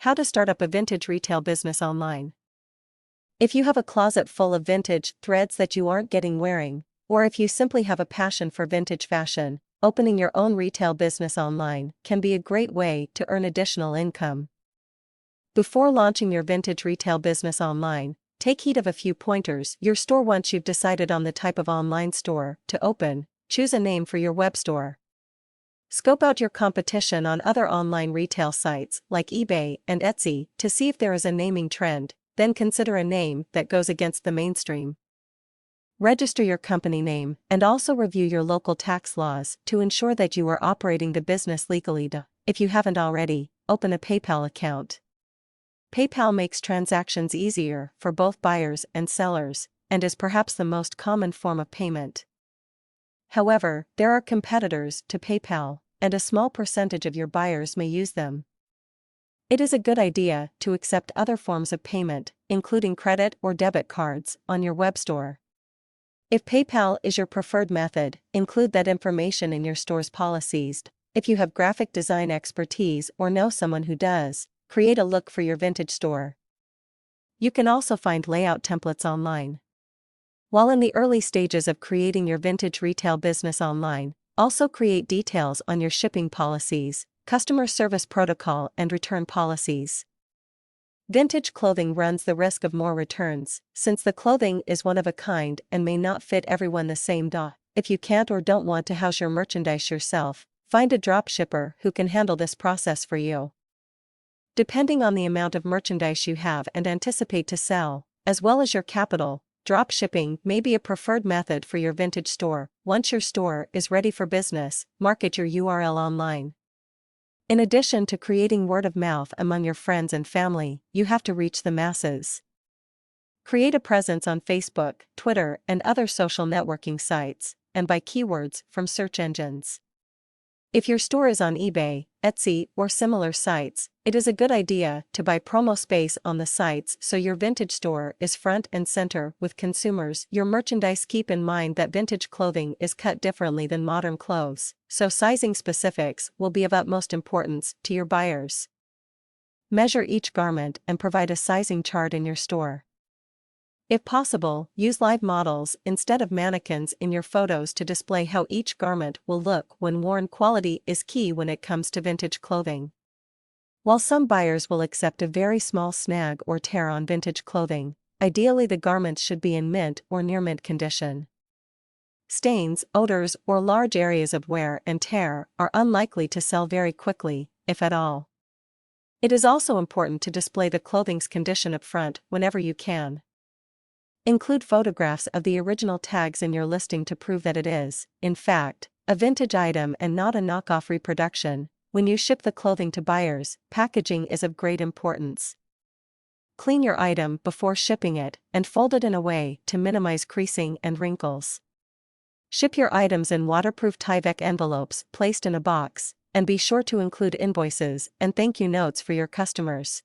How to start up a vintage retail business online. If you have a closet full of vintage threads that you aren't getting wearing, or if you simply have a passion for vintage fashion, opening your own retail business online can be a great way to earn additional income. Before launching your vintage retail business online, take heed of a few pointers. Your store. Once you've decided on the type of online store to open, choose a name for your web store. Scope out your competition on other online retail sites like eBay and Etsy to see if there is a naming trend, then consider a name that goes against the mainstream. Register your company name and also review your local tax laws to ensure that you are operating the business legally. If you haven't already, open a PayPal account. PayPal makes transactions easier for both buyers and sellers, and is perhaps the most common form of payment. However, there are competitors to PayPal, and a small percentage of your buyers may use them. It is a good idea to accept other forms of payment, including credit or debit cards, on your web store. If PayPal is your preferred method, include that information in your store's policies. If you have graphic design expertise or know someone who does, create a look for your vintage store. You can also find layout templates online. While in the early stages of creating your vintage retail business online, also create details on your shipping policies, customer service protocol, and return policies. Vintage clothing runs the risk of more returns, since the clothing is one of a kind and may not fit everyone the same. If you can't or don't want to house your merchandise yourself, find a drop shipper who can handle this process for you. Depending on the amount of merchandise you have and anticipate to sell, as well as your capital, drop shipping may be a preferred method for your vintage store. Once your store is ready for business, market your URL online. In addition to creating word of mouth among your friends and family, you have to reach the masses. Create a presence on Facebook, Twitter, and other social networking sites, and buy keywords from search engines. If your store is on eBay, Etsy, or similar sites, it is a good idea to buy promo space on the sites so your vintage store is front and center with consumers. Your merchandise. Keep in mind that vintage clothing is cut differently than modern clothes, so sizing specifics will be of utmost importance to your buyers. Measure each garment and provide a sizing chart in your store. If possible, use live models instead of mannequins in your photos to display how each garment will look when worn. Quality is key when it comes to vintage clothing. While some buyers will accept a very small snag or tear on vintage clothing, ideally the garments should be in mint or near mint condition. Stains, odors, or large areas of wear and tear are unlikely to sell very quickly, if at all. It is also important to display the clothing's condition up front whenever you can. Include photographs of the original tags in your listing to prove that it is, in fact, a vintage item and not a knockoff reproduction. When you ship the clothing to buyers, packaging is of great importance. Clean your item before shipping it and fold it in a way to minimize creasing and wrinkles. Ship your items in waterproof Tyvek envelopes placed in a box, and be sure to include invoices and thank you notes for your customers.